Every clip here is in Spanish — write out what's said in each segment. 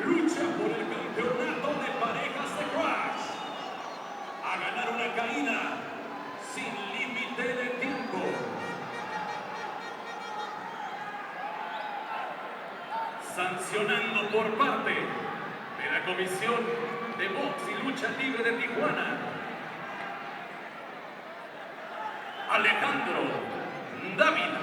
lucha por el campeonato de parejas de Crash. A ganar una caída sin límite de tiempo. Sancionando por parte de la Comisión de Box y Lucha Libre de Tijuana, Alejandro Dávila.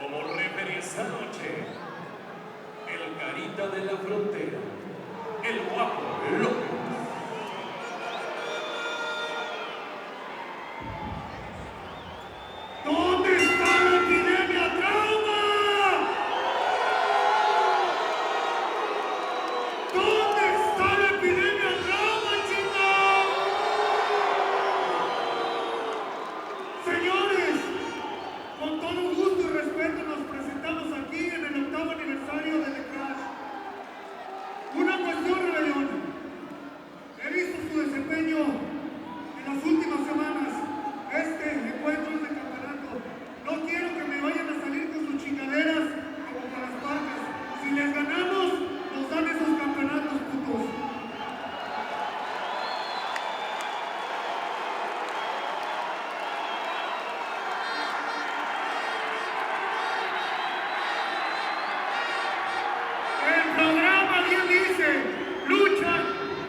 Como referee esta noche, el Carita de la Frontera, el Guapo López. ¿Dónde está la epidemia trauma? ¿Dónde está la epidemia trauma, chicos? Señores, con todo gusto y respeto nos presentamos aquí en el 8º aniversario de The Crash. Una cuestión, rebelión. He visto su desempeño en las últimas semanas. Este encuentro es de campeonato. No quiero que me vayan a salir con sus chingaderas como para las parcas. Si les ganamos, nos dan esos campeonatos, putos. El programa bien dice, lucha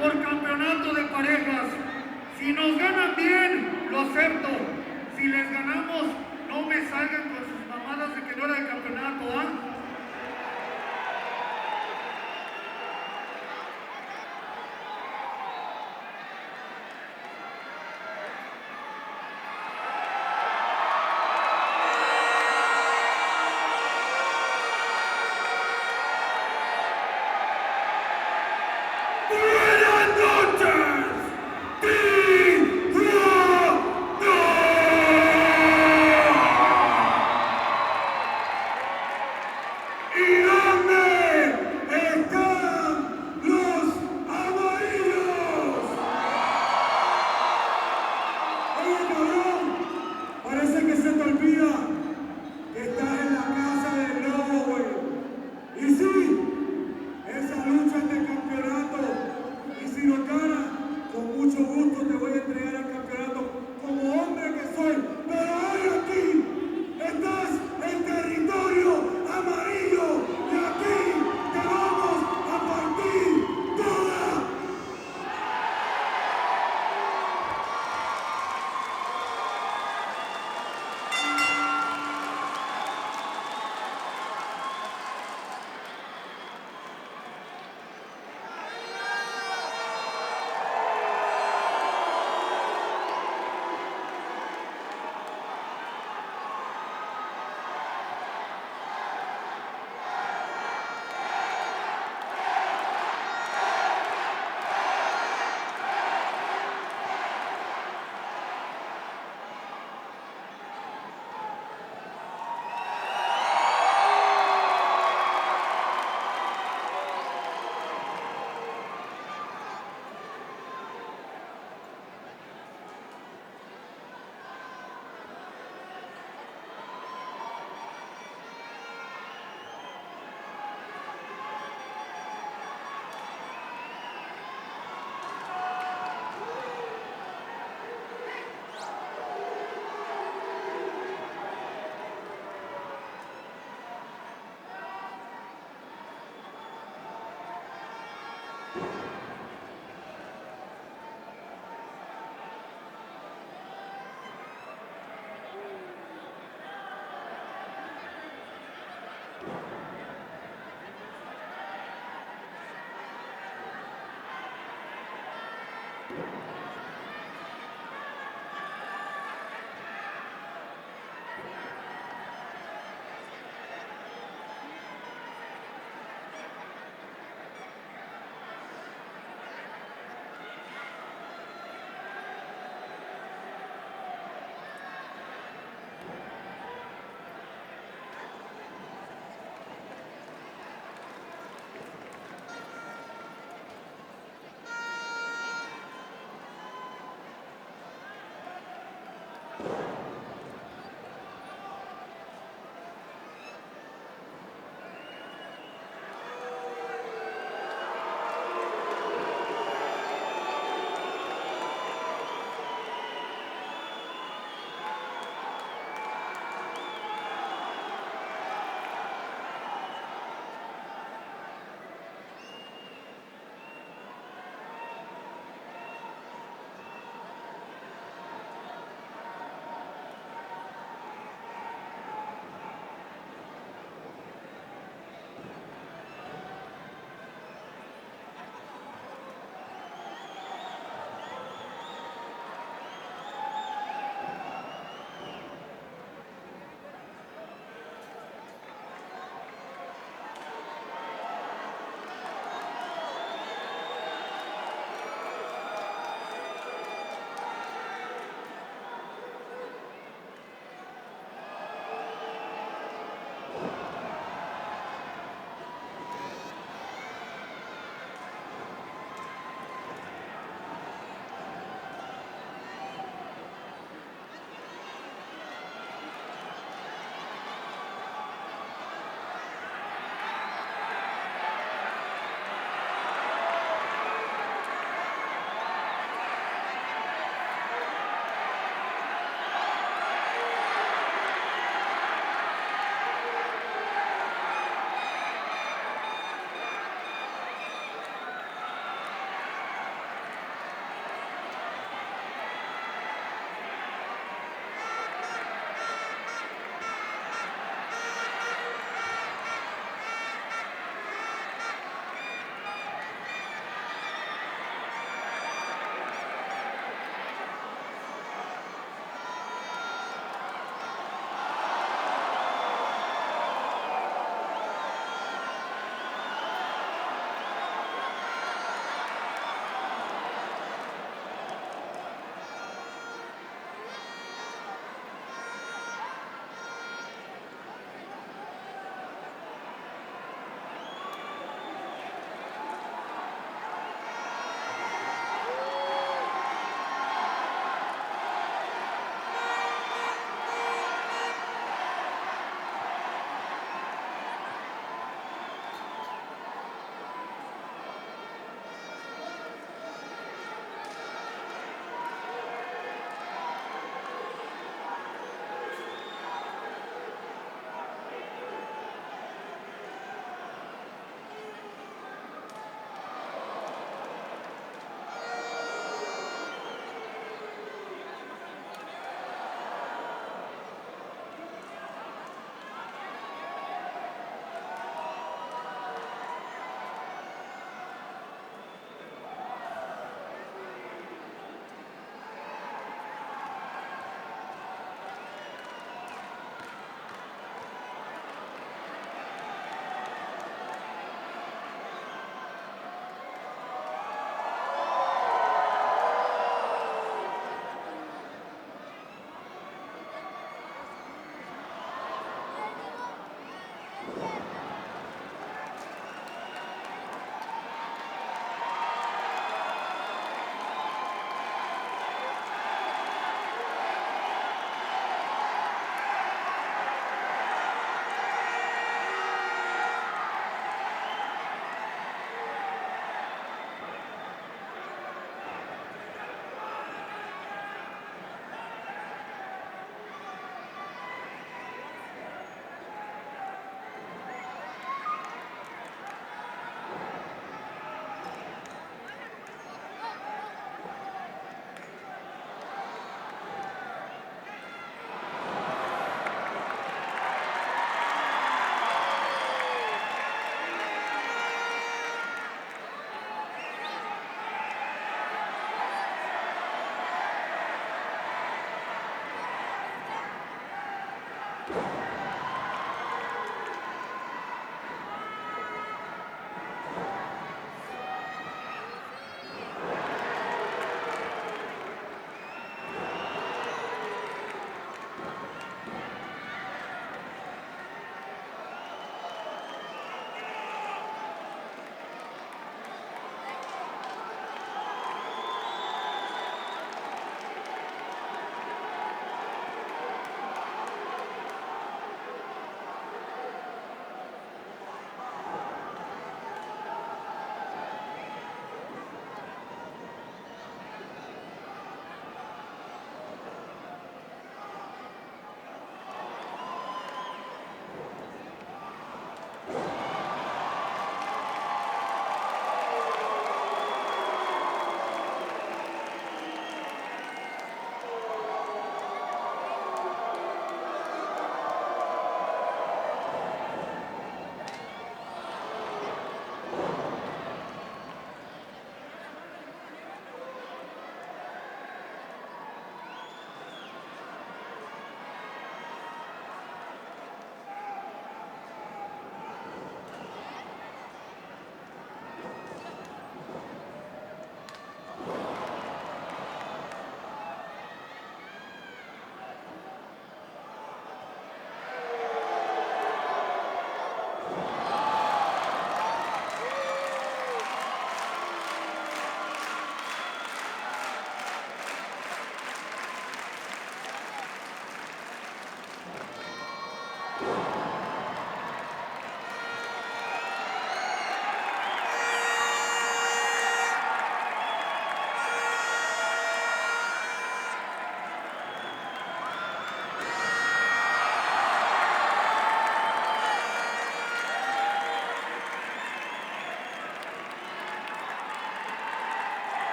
por campeonato de parejas. Si nos ganan bien, lo acepto. Si les ganamos, no me salgan con sus mamadas de que no era el campeonato, ¿ah?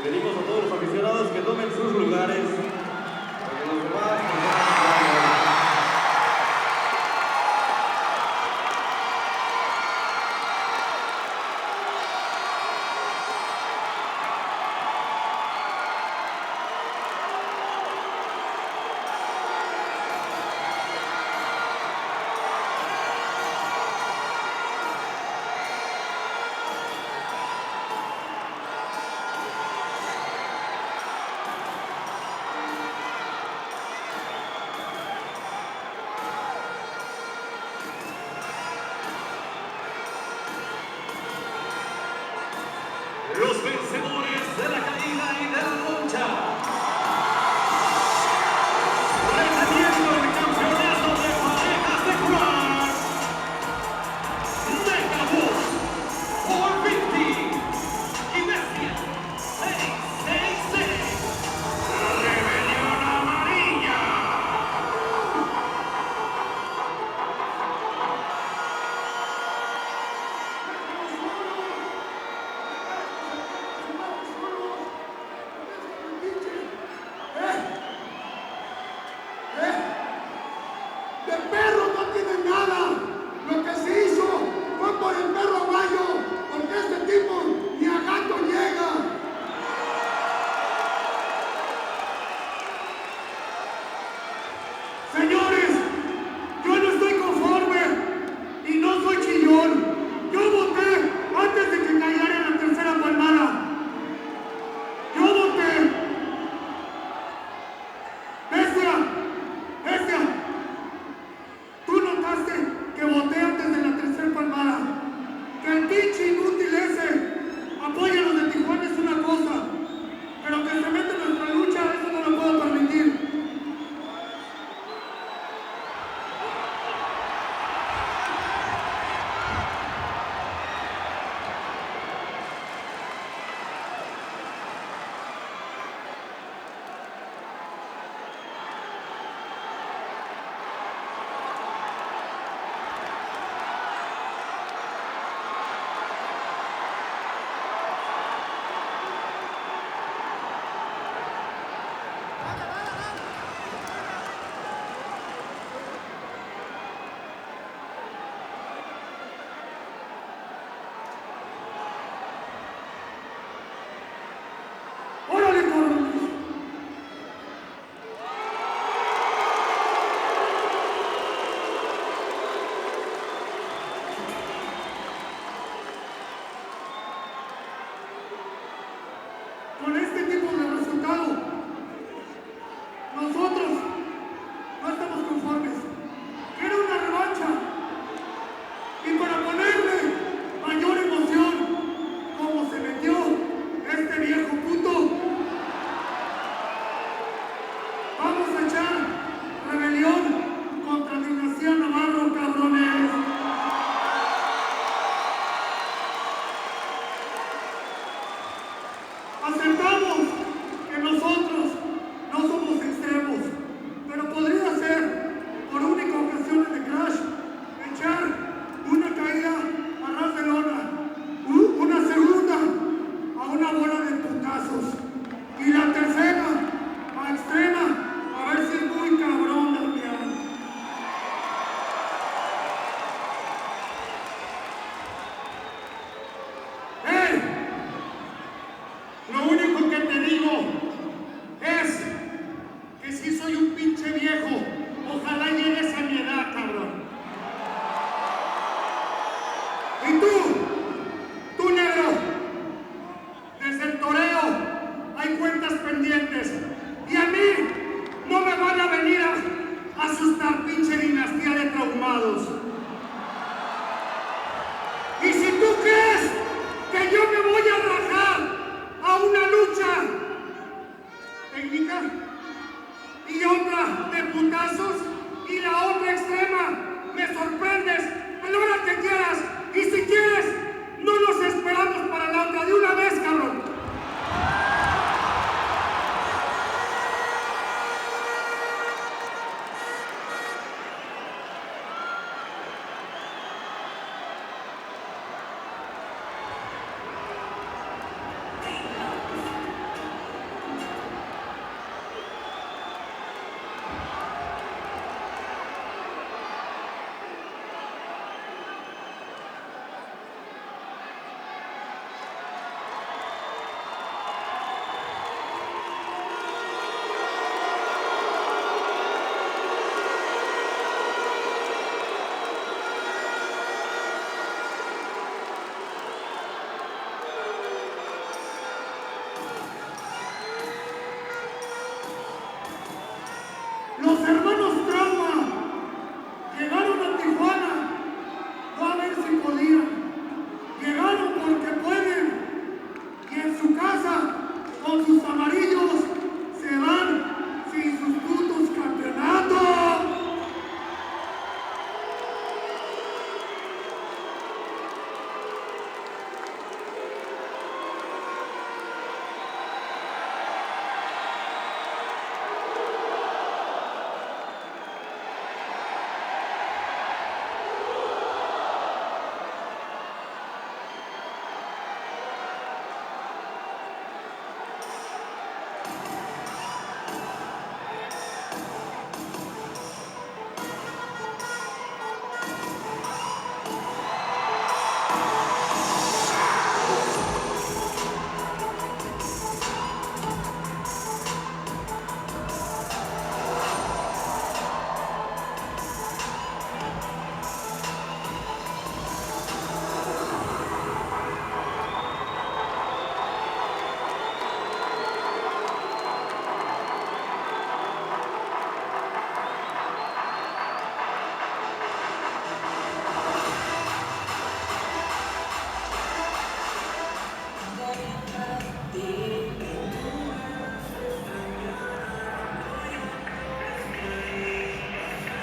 Pedimos a todos los aficionados que tomen sus lugares. Para que los demás los vencedores de la caída y de la lucha, reteniendo el campeonato de parejas de Crash, Megabus 450 y Bestia 666, Rebelión Amarilla. De perro no tienen nada. Lo que se hizo fue por el perro aguayo, porque este tipo ni a gato llega. Señores, yo no estoy conforme y no soy chillón. Yo voté antes de que cayera la tercera palmada. Yo voté. Bestia, tú notaste que voté antes de la tercera palmada. Que el pinche inútil ese apoya a los de Tijuana es una cosa, pero que se mete en nuestra lucha, eso no lo puedo permitir. ¡Órale, cabrones! Con este tipo de resultado, nosotros no estamos conformes. Quiero una revancha. Y para ponerle mayor emoción, como se metió este viejo puto, vamos a echar rebelión contra Dinastía Navarro, cabrones. Aceptamos que nosotros no somos extremos, pero podría ser, por única ocasión en el Crash, echar una caída a ras de lona, una segunda a una bola de putazos y la tercera a extrema, a ver si es muy cabrón, Damián. ¡Hey! Lo único que te digo es que si soy un pinche viejo, ojalá llegues a mi edad, cabrón. ¿Y tú?